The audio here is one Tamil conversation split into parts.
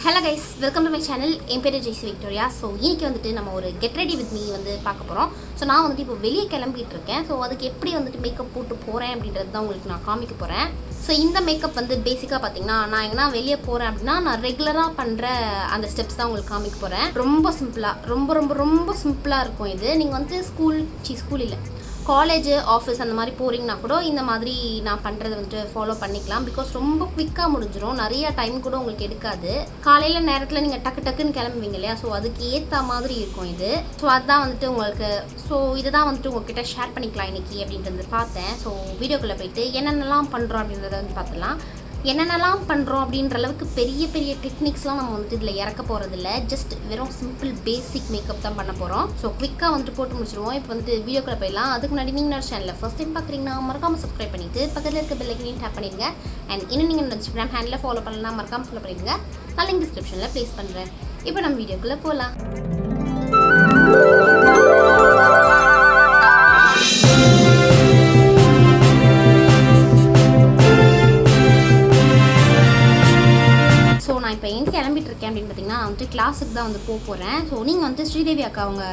Hello guys, welcome to my channel. என் பேரு JAICY Victoria. ஸோ இன்னைக்கு வந்துட்டு நம்ம ஒரு கெட் ரெடி வித் மீ வந்து பார்க்க போகிறோம். ஸோ நான் வந்துட்டு இப்போ வெளியே கிளம்பிட்டு இருக்கேன். ஸோ அதுக்கு எப்படி வந்துட்டு மேக்கப் போட்டு போகிறேன் அப்படின்றது தான் உங்களுக்கு நான் காமிக்க போகிறேன். ஸோ இந்த மேக்கப் வந்து பேசிக்காக பார்த்தீங்கன்னா நான் எங்கன்னா வெளியே போகிறேன் அப்படின்னா நான் ரெகுலராக பண்ணுற அந்த ஸ்டெப்ஸ் தான் உங்களுக்கு காமிக்க போகிறேன். ரொம்ப சிம்பிளாக ரொம்ப சிம்பிளாக இருக்கும் இது. நீங்கள் வந்து ஸ்கூல் இல்லை காலேஜ் ஆஃபீஸ் அந்த மாதிரி போகிறீங்கன்னா கூட இந்த மாதிரி நான் பண்ணுறதை வந்துட்டு ஃபாலோ பண்ணிக்கலாம். பிகாஸ் ரொம்ப குவிக்காக முடிஞ்சிடும், நிறைய டைம் கூட உங்களுக்கு எடுக்காது. காலையில் நேரத்தில் நீங்கள் டக்குன்னு கிளம்புவீங்க இல்லையா, ஸோ அதுக்கு ஏற்ற மாதிரி இருக்கும் இது. ஸோ அதுதான் வந்துட்டு உங்களுக்கு இதை தான் வந்துட்டு உங்கள்கிட்ட ஷேர் பண்ணிக்கலாம் இன்றைக்கி அப்படின்றது பார்த்தேன். ஸோ வீடியோக்குள்ளே போயிட்டு என்னென்னலாம் பண்ணுறோம் அப்படின்றத வந்து பார்த்துலாம். என்னென்னலாம் பண்ணுறோம் அப்படின்ற அளவுக்கு பெரிய டெக்னிக்ஸ்லாம் நம்ம வந்துட்டு இதில் இறக்க போகிறதில்ல. ஜஸ்ட் வெறும் சிம்பிள் பேசிக் மேக்கப் தான் பண்ண போகிறோம். ஸோ குவிக்காக வந்துட்டு போட்டு முடிச்சிடுவோம். இப்போ வந்துட்டு வீடியோக்குள்ளே போயிடலாம். அதுக்கு முன்னாடி நீங்கள் சேனலில் ஃபர்ஸ்ட் டைம் பார்க்குறீங்கன்னா மறக்காமல் சப்ஸ்கிரைப் பண்ணிவிட்டு பக்கத்தில் இருக்க பெல் ஐக்கனையும் டேப் பண்ணிடுங்க. அண்ட் இன்னும் நீங்கள் இன்ஸ்டாகிராம் ஹேண்டில் ஃபாலோ பண்ணலாம், மறக்காமல் ஃபாலோ பண்ணிடுங்க. நான் லிங்க் டிஸ்கிரிப்ஷனில் ப்ளேஸ் பண்ணுறேன். இப்போ நம்ம வீடியோக்குள்ளே போகலாம். நான் இப்போ எங்கே கிளம்பிட்டு இருக்கேன் அப்படின்னு பார்த்தீங்கன்னா நான் வந்துட்டு கிளாஸுக்கு தான் வந்து போகிறேன். ஸோ நீங்கள் வந்து ஸ்ரீதேவி அக்கா அவங்க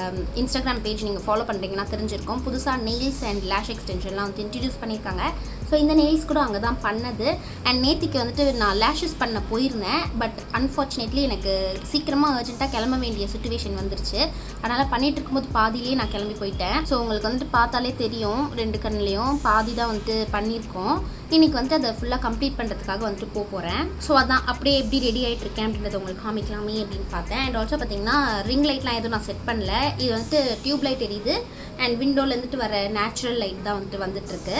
இன்ஸ்டாகிராம் பேஜ் நீங்கள் ஃபாலோ பண்ணுறீங்கன்னா தெரிஞ்சிருக்கும். புதுசாக நெயில்ஸ் அண்ட் லேஷ் எக்ஸ்டென்ஷன்லாம் வந்து இன்ட்ரடியூஸ் பண்ணியிருக்காங்க. ஸோ இந்த நெயில்ஸ் கூட அங்கே தான் பண்ணது. அண்ட் நேற்றுக்கு வந்துட்டு நான் லேஷஸ் பண்ண போயிருந்தேன். பட் அன்ஃபார்ச்சுனேட்லி எனக்கு சீக்கிரமாக அர்ஜென்ட்டாக கிளம்ப வேண்டிய சுச்சுவேஷன் வந்துருச்சு. அதனால் பண்ணிகிட்டு இருக்கும்போது பாதியிலே நான் கிளம்பி போயிட்டேன். ஸோ உங்களுக்கு வந்துட்டு பார்த்தாலே தெரியும், 2 கண்ணுலேயும் பாதி தான் வந்துட்டு பண்ணியிருக்கோம். இன்றைக்கி வந்துட்டு அதை ஃபுல்லாக கம்ப்ளீட் பண்ணுறதுக்காக வந்துட்டு போகிறேன். ஸோ அதான் அப்படியே எப்படி ரெடி ஆகிட்டு இருக்கேன் அப்படின்றத உங்களுக்கு காமிக்கலாமே அப்படின்னு பார்த்தேன். அண்ட் ஆல்சோ பார்த்தீங்கன்னா ரிங் லைட்லாம் எதுவும் நான் செட் பண்ணல. இது வந்துட்டு டியூப் லைட் எரியுது அண்ட் விண்டோலேருந்துட்டு வர நேச்சுரல் லைட் தான் வந்துட்டுருக்கு.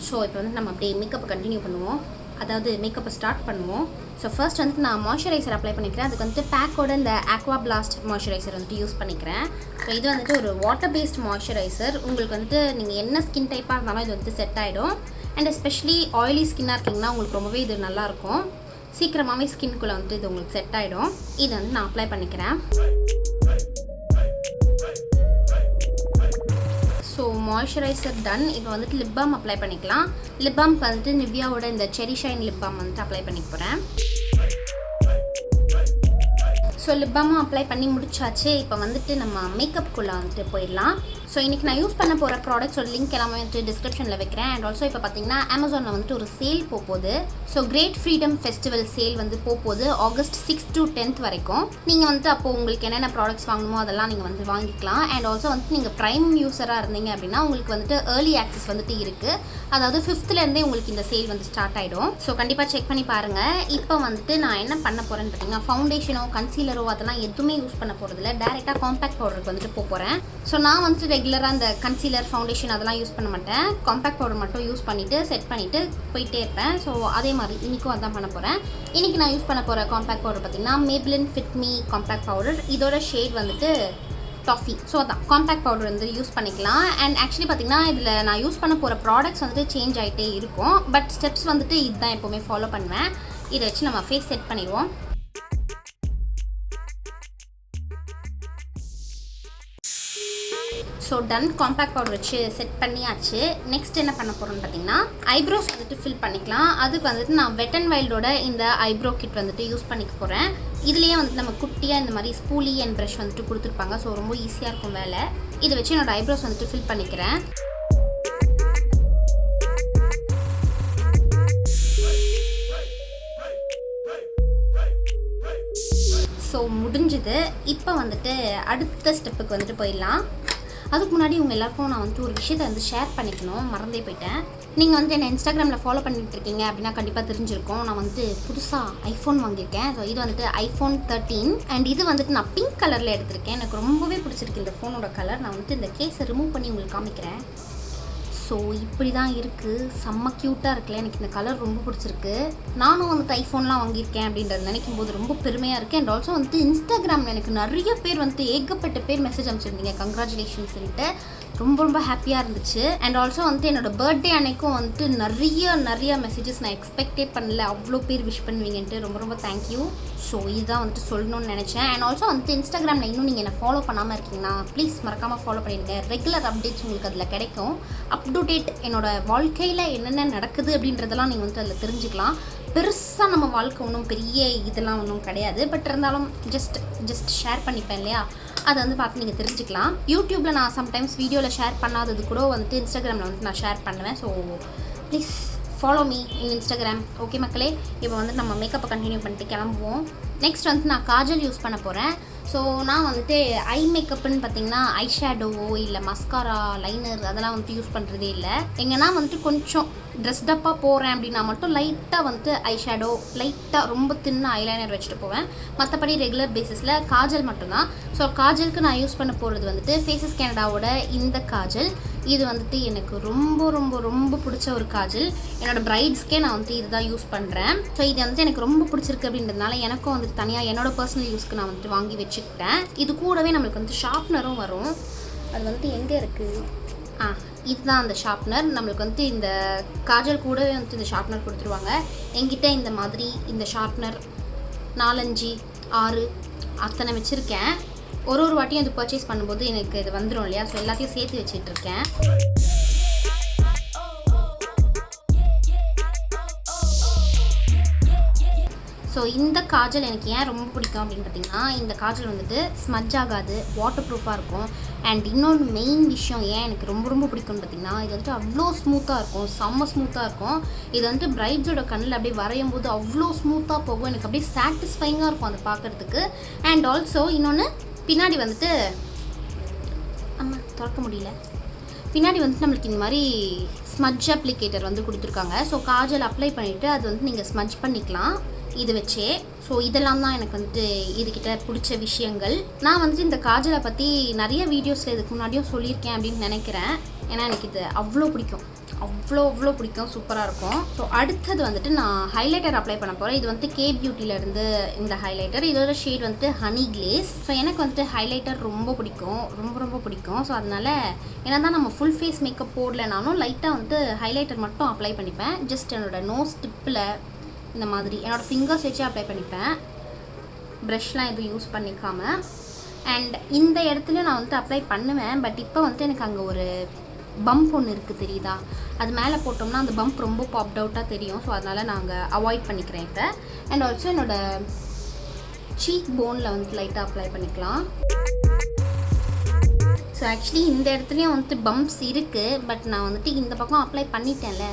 ஸோ இப்போ வந்து நம்ம அப்படியே மேக்கப்பை கண்டினியூ பண்ணுவோம், அதாவது மேக்கப்பை ஸ்டார்ட் பண்ணுவோம். ஸோ ஃபர்ஸ்ட் வந்துட்டு நான் மாய்ஸ்சரைசர் அப்ளை பண்ணிக்கிறேன். அதுக்கு வந்துட்டு பேக்கோட இந்த ஆக்வா பிளாஸ்ட் மாய்ஸ்சரைசர் வந்துட்டு யூஸ் பண்ணிக்கிறேன். ஸோ இது வந்துட்டு ஒரு வாட்டர் பேஸ்ட் மாய்ஸ்சரைசர். உங்களுக்கு வந்துட்டு நீங்கள் என்ன ஸ்கின் டைப்பாக இருந்தாலும் இது வந்துட்டு செட் ஆகிடும். அண்ட் எஸ்பெஷலி ஆயிலி ஸ்கின்னாக இருக்கீங்கன்னா உங்களுக்கு ரொம்பவே இது நல்லாயிருக்கும். சீக்கிரமாகவே ஸ்கின்குள்ளே வந்துட்டு இது உங்களுக்கு செட் ஆகிடும். இது வந்து நான் அப்ளை பண்ணிக்கிறேன். So moisturiser done. இப்போ வந்துட்டு லிப் பாம் அப்ளை பண்ணிக்கலாம். லிப் பாம்க்கு வந்துட்டு நிவ்யாவோட இந்த செரி ஷைன் லிப் பாம் வந்துட்டு அப்ளை பண்ணிக்க போகிறேன். ஸோ லிப் பாமும் அப்ளை பண்ணி முடிச்சாச்சு. இப்போ வந்துட்டு நம்ம மேக்கப்புக்குள்ளே வந்துட்டு போயிடலாம். ஸோ இன்றைக்கி நான் யூஸ் பண்ண போகிற ப்ராடக்ட்ஸோட லிங்க் எல்லாமே வந்துட்டு டிஸ்கிரிப்ஷனில் வைக்கிறேன். அண்ட் ஆல்சோ இப்போ பார்த்தீங்கன்னா அமேசானில் வந்துட்டு ஒரு சேல் போகுது. So great freedom festival sale வந்து போகுது ஆகஸ்ட் 6 to 10 வரைக்கும். நீங்கள் வந்துட்டு அப்போது உங்களுக்கு என்னென்ன ப்ராடக்ட்ஸ் வாங்கணுமோ அதெல்லாம் நீங்கள் வந்து வாங்கிக்கலாம். அண்ட் ஆல்சோ வந்துட்டு நீங்கள் ப்ரைம் யூஸராக இருந்தீங்க அப்படின்னா உங்களுக்கு வந்துட்டு ஏர்லி ஆக்சஸ் வந்துட்டு இருக்குது. அதாவது 5th உங்களுக்கு இந்த சேல் வந்து ஸ்டார்ட் ஆகிடும். ஸோ கண்டிப்பாக செக் பண்ணி பாருங்கள். இப்போ வந்துட்டு நான் என்ன பண்ண போகிறேன்னு பார்த்தீங்கன்னா ஃபவுண்டேஷனோ கன்சீலரோ அதெல்லாம் எதுவுமே யூஸ் பண்ண போகிறதில்ல. டேரெக்டாக காம்பேக்ட் பவுடருக்கு வந்துட்டு போகிறேன். ஸோ நான் வந்துட்டு ரெகுலராக அந்த கன்சீலர் ஃபவுண்டேஷன் அதெல்லாம் யூஸ் பண்ண மாட்டேன். காம்பேக்ட் பவுடர் மட்டும் யூஸ் பண்ணிவிட்டு செட் பண்ணிவிட்டு போயிட்டே இருப்பேன். ஸோ அதே மாதிரி இன்றைக்கும் அதான் பண்ண போகிறேன். இன்றைக்கி நான் யூஸ் பண்ண போகிற காம்பேக்ட் பவுடர் பார்த்திங்கன்னா Maybelline Fit Me compact powder. இதோட ஷேட் வந்துட்டு Tofee. ஸோ அதான் காம்பேக்ட் பவுடர் வந்து யூஸ் பண்ணிக்கலாம். அண்ட் ஆக்சுவலி பார்த்திங்கன்னா இதில் நான் யூஸ் பண்ண போகிற ப்ராடக்ட்ஸ் வந்துட்டு சேஞ்ச் ஆகிட்டே இருக்கும். பட் ஸ்டெப்ஸ் வந்துட்டு இதுதான் எப்போவுமே ஃபாலோ பண்ணுவேன். இதை வச்சு நம்ம ஃபேஸ் செட் பண்ணிடுவோம். So done. காம்பேக்ட் பவுடர் வச்சு செட் பண்ணியாச்சு. நெக்ஸ்ட் என்ன பண்ண போகிறோன்னு பார்த்தீங்கன்னா ஐப்ரோஸ் வந்துட்டு ஃபில் பண்ணிக்கலாம். அதுக்கு வந்துட்டு நான் வெட் அண்ட் வைல்டோட இந்த ஐப்ரோ கிட் வந்துட்டு யூஸ் பண்ணிக்க போகிறேன். இதுலேயே வந்துட்டு நம்ம குட்டியாக இந்த மாதிரி ஸ்பூலி அண்ட் ப்ரஷ் வந்துட்டு கொடுத்துருப்பாங்க. ஸோ ரொம்ப ஈஸியாக இருக்கும் வேலை. இதை வச்சு என்னோடய ஐப்ரோஸ் வந்துட்டு ஃபில் பண்ணிக்கிறேன். ஸோ முடிஞ்சுது. இப்போ வந்துட்டு அடுத்த ஸ்டெப்புக்கு வந்துட்டு போயிடலாம். அதுக்கு முன்னாடி உங்கள் எல்லாருக்கும் நான் வந்துட்டு ஒரு விஷயத்தை வந்து ஷேர் பண்ணிக்கணும், மறந்தே போயிட்டேன். நீங்கள் வந்துட்டு என்ன இன்ஸ்டாகிராமில் ஃபாலோ பண்ணிட்டு இருக்கீங்க அப்படின்னா கண்டிப்பாக தெரிஞ்சிருக்கும். நான் வந்துட்டு புதுசாக ஐஃபோன் வாங்கியிருக்கேன். ஸோ இது வந்துட்டு iPhone 13 அண்ட் இது வந்துட்டு நான் பிங்க் கலரில் எடுத்திருக்கேன். எனக்கு ரொம்பவே பிடிச்சிருக்கு இந்த ஃபோனோட கலர். நான் வந்துட்டு இந்த கேஸை ரிமூவ் பண்ணி உங்களுக்கு காமிக்கிறேன். ஸோ இப்படி தான் இருக்குது. செம்ம க்யூட்டாக இருக்குல்ல. எனக்கு இந்த கலர் ரொம்ப பிடிச்சிருக்கு. நானும் வந்துட்டு ஐஃபோன்லாம் வாங்கியிருக்கேன் அப்படின்றது நினைக்கும் போது ரொம்ப பெருமையாக இருக்குது. அண்ட் ஆல்சோ வந்துட்டு இன்ஸ்டாகிராமில் எனக்கு நிறைய பேர் வந்துட்டு ஏகப்பட்ட பேர் மெசேஜ் அனுப்பிச்சிருந்தீங்க, கங்க்ராச்சுலேஷன் சொல்லிட்டு. ரொம்ப ஹாப்பியாக இருந்துச்சு. அண்ட் ஆல்சோ வந்துட்டு என்னோட பர்த்டே அன்னைக்கும் வந்துட்டு நிறைய மெசேஜஸ் நான் எக்ஸ்பெக்டே பண்ணல. அவ்வளோ பேர் விஷ் பண்ணுவீங்கன்ட்டு ரொம்ப தேங்க்யூ. ஸோ இதுதான் வந்துட்டு சொல்லணும்னு நினச்சேன். அண்ட் ஆல்சோ வந்துட்டு இன்ஸ்டாகிராமில் இன்னும் நீங்கள் என்ன ஃபாலோ பண்ணாமல் இருக்கீங்கன்னா ப்ளீஸ் மறக்காமல் ஃபாலோ பண்ணிடுங்க. ரெகுலர் அப்டேட்ஸ் உங்களுக்கு அதில் கிடைக்கும். அப் டு டேட் என்னோட வாழ்க்கையில் என்னென்ன நடக்குது அப்படின்றதெல்லாம் நீங்கள் வந்துட்டு அதில் தெரிஞ்சுக்கலாம். பெருசாக நம்ம வாழ்க்கை ஒன்றும் பெரிய இதெல்லாம் ஒன்றும் கிடையாது. பட் இருந்தாலும் ஜஸ்ட் ஷேர் பண்ணிப்பேன் இல்லையா, அதை வந்து பார்த்து நீங்கள் தெரிஞ்சுக்கலாம். யூடியூப்பில் நான் சம்டைம்ஸ் வீடியோவில் ஷேர் பண்ணாதது கூட வந்துட்டு இன்ஸ்டாகிராமில் வந்துட்டு நான் ஷேர் பண்ணுவேன். So please follow me in Instagram. Okay மக்களே, இப்போ வந்து நம்ம மேக்கப்பை கண்டினியூ பண்ணிட்டு கிளம்புவோம். நெக்ஸ்ட் வந்து நான் காஜல் யூஸ் பண்ண போகிறேன். ஸோ நான் வந்துட்டு ஐ மேக்கப்புன்னு பார்த்தீங்கன்னா ஐ ஷேடோவோ இல்லை மஸ்காரா லைனர் அதெல்லாம் வந்துட்டு யூஸ் பண்ணுறதே இல்லை. எங்கன்னா வந்துட்டு கொஞ்சம் ட்ரெஸ்டப்பாக போகிறேன் அப்படின்னா மட்டும் லைட்டாக வந்துட்டு ஐ ஷேடோ, லைட்டாக ரொம்ப தின்ன ஐலைனர் வச்சுட்டு போவேன். மற்றபடி ரெகுலர் பேசிஸில் காஜல் மட்டும்தான். ஸோ காஜலுக்கு நான் யூஸ் பண்ண போகிறது வந்துட்டு ஃபேஸஸ் கேனடாவோட இந்த காஜல். இது வந்துட்டு எனக்கு ரொம்ப ரொம்ப ரொம்ப பிடிச்ச ஒரு காஜல். என்னோடய ப்ரைட்ஸ்க்கே நான் வந்துட்டு இதுதான் யூஸ் பண்ணுறேன். ஸோ இது வந்துட்டு எனக்கு ரொம்ப பிடிச்சிருக்கு அப்படின்றதுனால எனக்கும் வந்துட்டு தனியாக என்னோட பர்சனல் யூஸ்க்கு நான் வந்துட்டு வாங்கி வச்சுக்கிட்டேன். இது கூடவே நம்மளுக்கு வந்து ஷார்ப்னரும் வரும். அது வந்துட்டு எங்கே இருக்குது, இதுதான் அந்த ஷார்ப்னர். நம்மளுக்கு வந்துட்டு இந்த காஜல் கூடவே வந்துட்டு இந்த ஷார்ப்னர் கொடுத்துருவாங்க. என்கிட்ட இந்த மாதிரி இந்த ஷார்ப்னர் 4, 5, 6 அத்தனை வச்சுருக்கேன். ஒரு வாட்டியும் இது பர்ச்சேஸ் பண்ணும்போது எனக்கு இது வந்துடும் இல்லையா, ஸோ எல்லாத்தையும் சேர்த்து வச்சிட்ருக்கேன். ஸோ இந்த காஜல் எனக்கு ஏன் ரொம்ப பிடிக்கும் அப்படின்னு பார்த்தீங்கன்னா, இந்த காஜல் வந்துட்டு ஸ்மட்ஜ் ஆகாது, வாட்டர் ப்ரூஃபாக இருக்கும். அண்ட் இன்னொன்று மெயின் விஷயம் ஏன் எனக்கு ரொம்ப ரொம்ப பிடிக்கும்னு பார்த்தீங்கன்னா, இது வந்துட்டு அவ்வளோ ஸ்மூத்தாக இருக்கும், செம்ம ஸ்மூத்தாக இருக்கும். இது வந்துட்டு பிரைட்ஸோட கண்ணில் அப்படியே வரையும் போது அவ்வளோ ஸ்மூத்தாக போகும். எனக்கு அப்படியே சாட்டிஸ்ஃபைங்காக இருக்கும் அதை பார்க்குறதுக்கு. அண்ட் ஆல்சோ இன்னொன்று, பின்னாடி வந்துட்டு திறக்க முடியல, பின்னாடி வந்துட்டு நம்மளுக்கு இந்த மாதிரி ஸ்மட்ஜ் அப்ளிகேட்டர் வந்து கொடுத்துருக்காங்க. ஸோ காஜல் அப்ளை பண்ணிவிட்டு அது வந்து நீங்கள் ஸ்மட்ஜ் பண்ணிக்கலாம் இது வச்சே. ஸோ இதெல்லாம் தான் எனக்கு வந்துட்டு இதுக்கிட்ட பிடிச்ச விஷயங்கள். நான் வந்துட்டு இந்த காஜலை பற்றி நிறைய வீடியோஸில் இதுக்கு முன்னாடியும் சொல்லியிருக்கேன் அப்படின்னு நினைக்கிறேன். ஏன்னா எனக்கு இது அவ்வளோ பிடிக்கும், அவ்வளோ பிடிக்கும், சூப்பராக இருக்கும். ஸோ அடுத்தது வந்துட்டு நான் ஹைலைட்டர் அப்ளை பண்ண போகிறேன். இது வந்துட்டு கே பியூட்டிலேருந்து இந்த ஹைலைட்டர். இதோட ஷேட் வந்துட்டு ஹனி கிளேஸ். ஸோ எனக்கு வந்துட்டு ஹைலைட்டர் ரொம்ப பிடிக்கும், ரொம்ப பிடிக்கும். ஸோ அதனால் ஏன்னா தான் நம்ம ஃபுல் ஃபேஸ் மேக்கப் போடலைனாலும் லைட்டாக வந்துட்டு ஹைலைட்டர் மட்டும் அப்ளை பண்ணிப்பேன். ஜஸ்ட் என்னோடய நோஸ் டிப்பில் இந்த மாதிரி என்னோடய ஃபிங்கர்ஸ் வச்சு அப்ளை பண்ணிப்பேன், ப்ரஷ்லாம் எதுவும் யூஸ் பண்ணிக்காமல். அண்ட் இந்த இடத்துல நான் வந்துட்டு அப்ளை பண்ணுவேன். பட் இப்போ வந்துட்டு எனக்கு அங்கே ஒரு பம்ப் ஒன்று இருக்குது தெரியுதா, அது மேலே போட்டோம்னா அந்த பம்ப் ரொம்ப பாப்ட் அவுட்டாக தெரியும். ஸோ அதனால் நாங்கள் அவாய்ட் பண்ணிக்கிறேன் இப்போ. அண்ட் ஆல்சோ என்னோடய சீக் போனில் வந்துட்டு லைட்டாக அப்ளை பண்ணிக்கலாம். ஸோ ஆக்சுவலி இந்த இடத்துலையும் வந்துட்டு பம்ப்ஸ் இருக்குது. பட் நான் வந்துட்டு இந்த பக்கம் அப்ளை பண்ணிட்டேன்ல,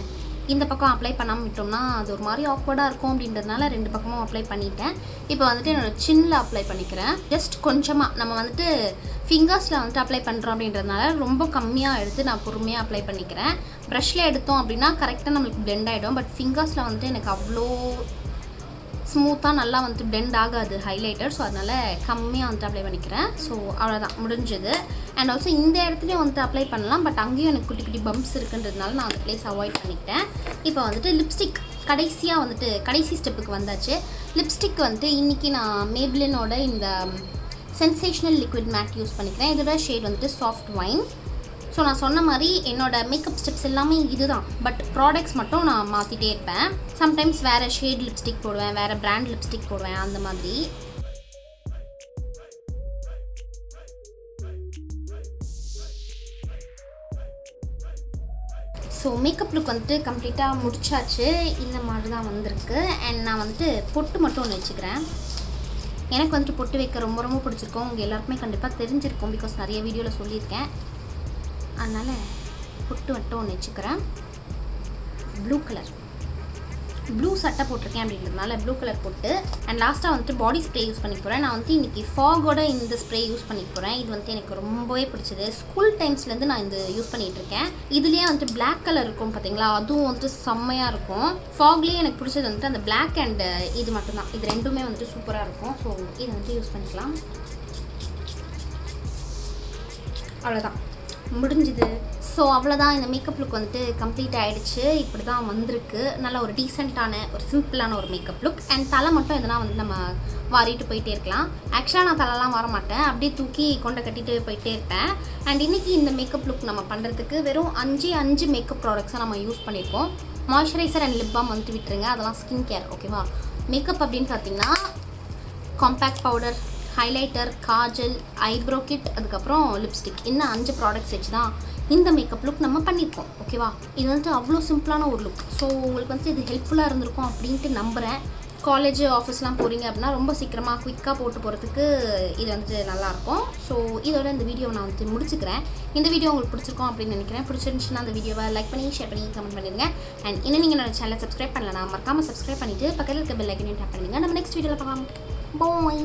இந்த பக்கம் அப்ளை பண்ணாமல் விட்டோம்னா அது ஒரு மாதிரி ஆக்வர்டாக இருக்கும் அப்படின்றதுனால 2 பக்கமும் அப்ளை பண்ணிட்டேன். இப்போ வந்துட்டு என்னோடய சின்னில் அப்ளை பண்ணிக்கிறேன். ஜஸ்ட் கொஞ்சமாக, நம்ம வந்துட்டு ஃபிங்கர்ஸில் வந்துட்டு அப்ளை பண்ணுறோம் அப்படின்றதுனால ரொம்ப கம்மியாக எடுத்து நான் பொறுமையாக அப்ளை பண்ணிக்கிறேன். ப்ரஷ்ஷில் எடுத்தோம் அப்படின்னா கரெக்டாக நம்மளுக்கு பிளெண்ட் ஆகிடும். பட் ஃபிங்கர்ஸில் வந்துட்டு எனக்கு அவ்வளோ ஸ்மூத்தாக நல்லா வந்துட்டு பிளெண்ட் ஆகாது ஹைலைட்டர். ஸோ அதனால் கம்மியாக வந்துட்டு அப்ளை பண்ணிக்கிறேன். ஸோ அவ்வளோதான், முடிஞ்சது. அண்ட் ஆல்சோ இந்த இடத்துலையும் வந்துட்டு அப்ளை பண்ணலாம். பட் அங்கேயும் எனக்கு குட்டி குட்டி பம்ப்ஸ் இருக்குன்றதுனால நான் அந்த பிளேஸ் அவாய்ட் பண்ணிக்கிட்டேன். இப்போ வந்துட்டு லிப்ஸ்டிக் கடைசியாக வந்துட்டு கடைசி ஸ்டெப்புக்கு வந்தாச்சு. லிப்ஸ்டிக் வந்துட்டு இன்றைக்கி நான் மேப்ளினோட இந்த சென்சேஷனல் லிக்விட் மேட் யூஸ் பண்ணிக்கிறேன். இதோட ஷேட் வந்துட்டு சாஃப்ட் வைன். ஸோ நான் சொன்ன மாதிரி என்னோடய மேக்கப் ஸ்டெப்ஸ் எல்லாமே இதுதான். பட் ப்ராடக்ட்ஸ் மட்டும் நான் மாற்றிட்டே இருப்பேன். சம்டைம்ஸ் வேறு ஷேட் லிப்ஸ்டிக் போடுவேன், வேறு பிராண்ட் லிப்ஸ்டிக் போடுவேன், அந்த மாதிரி. ஸோ மேக்கப் லுக் வந்துட்டு கம்ப்ளீட்டாக முடிச்சாச்சு. இந்த மாதிரி தான் வந்திருக்கு. அண்ட் நான் வந்துட்டு பொட்டு மட்டும் ஒன்று வச்சுக்கிறேன். எனக்கு வந்துட்டு பொட்டு வைக்க ரொம்ப ரொம்ப பிடிச்சிருக்கும். உங்கள் எல்லாருக்குமே கண்டிப்பாக தெரிஞ்சிருக்கும், பிகாஸ் நிறைய வீடியோவில் சொல்லியிருக்கேன். அதனால் பொட்டு மட்டும் ஒன்று வச்சுக்கிறேன். ப்ளூ கலர், ப்ளூ சட்டை போட்டிருக்கேன் அப்படின்றதுனால ப்ளூ கலர் போட்டு. அண்ட் லாஸ்ட்டாக வந்துட்டு பாடி ஸ்ப்ரே யூஸ் பண்ணிக்க போகிறேன். நான் வந்துட்டு இன்றைக்கி ஃபாகோட இந்த ஸ்ப்ரே யூஸ் பண்ணிக்க போகிறேன். இது வந்துட்டு எனக்கு ரொம்பவே பிடிச்சது. ஸ்கூல் டைம்ஸ்லேருந்து நான் இந்த யூஸ் பண்ணிகிட்ருக்கேன். இதுலேயே வந்துட்டு பிளாக் கலர் இருக்கும் பார்த்தீங்களா, அதுவும் வந்துட்டு செம்மையாக இருக்கும். ஃபாக்லேயே எனக்கு பிடிச்சது வந்துட்டு அந்த பிளாக் அண்ட் இது மட்டும்தான். இது ரெண்டுமே வந்துட்டு சூப்பராக இருக்கும். ஸோ இதை வந்துட்டு யூஸ் பண்ணிக்கலாம். அவ்வளோதான், முடிஞ்சுது. ஸோ அவ்வளோதான், இந்த மேக்கப் லுக் வந்துட்டு கம்ப்ளீட் ஆகிடுச்சு. இப்படி தான் வந்திருக்கு. நல்ல ஒரு டீசெண்டான ஒரு சிம்பிளான ஒரு மேக்கப் லுக். அண்ட் தலை மட்டும் எதனா வந்து நம்ம வாரிட்டு போயிட்டே இருக்கலாம். ஆக்சுவலாக நான் தலைலாம் வர மாட்டேன், அப்படியே தூக்கி கொண்டை கட்டிட்டு போயிட்டே இருப்பேன். அண்ட் இன்றைக்கி இந்த மேக்கப் லுக் நம்ம பண்ணுறதுக்கு வெறும் 5 மேக்கப் ப்ராடக்ட்ஸை நம்ம யூஸ் பண்ணியிருக்கோம். மாய்ஸ்சரைசர் அண்ட் லிப் பாம் வந்துட்டு விட்டுருங்க, அதெல்லாம் ஸ்கின் கேர். ஓகேவா? மேக்கப் அப்படின்னு பார்த்தீங்கன்னா compact powder, highlighter, kajal, eyebrow kit, அதுக்கப்புறம் லிப்ஸ்டிக். இன்னும் 5 ப்ராடக்ட்ஸ் வச்சு தான் இந்த மேக்கப் லுக் நம்ம பண்ணியிருக்கோம். ஓகேவா, இது வந்துட்டு அவ்வளோ சிம்பிளான ஒரு லுக். ஸோ உங்களுக்கு வந்துட்டு இது ஹெல்ப்ஃபுல்லாக இருந்திருக்கும் அப்படின்ட்டு நம்புகிறேன். காலேஜ் ஆஃபீஸ்லாம் போகிறீங்க அப்படின்னா ரொம்ப சீக்கிரமாக குயிக்காக போட்டு போகிறதுக்கு இது வந்துட்டு நல்லாயிருக்கும். ஸோ இதோட இந்த வீடியோவை நான் வந்துட்டு முடிச்சுக்கிறேன். இந்த வீடியோ உங்களுக்கு பிடிச்சிருக்கோம் அப்படின்னு நினைக்கிறேன். பிடிச்சிருந்துச்சுன்னா அந்த வீடியோவை லைக் பண்ணி ஷேர் பண்ணி கமெண்ட் பண்ணிடுங்க. அண்ட் இன்னும் நீங்கள் என்னோட சேனலை சப்ஸ்கிரைப் பண்ணலாம், மறக்காமல் சப்ஸ்கிரைப் பண்ணிவிட்டு பக்கத்தில் இருக்க பெல் ஐக்கனையும் டேப் பண்ணுங்க. நம்ம நெக்ஸ்ட் வீடியோவில் பார்க்கலாம். பாய்.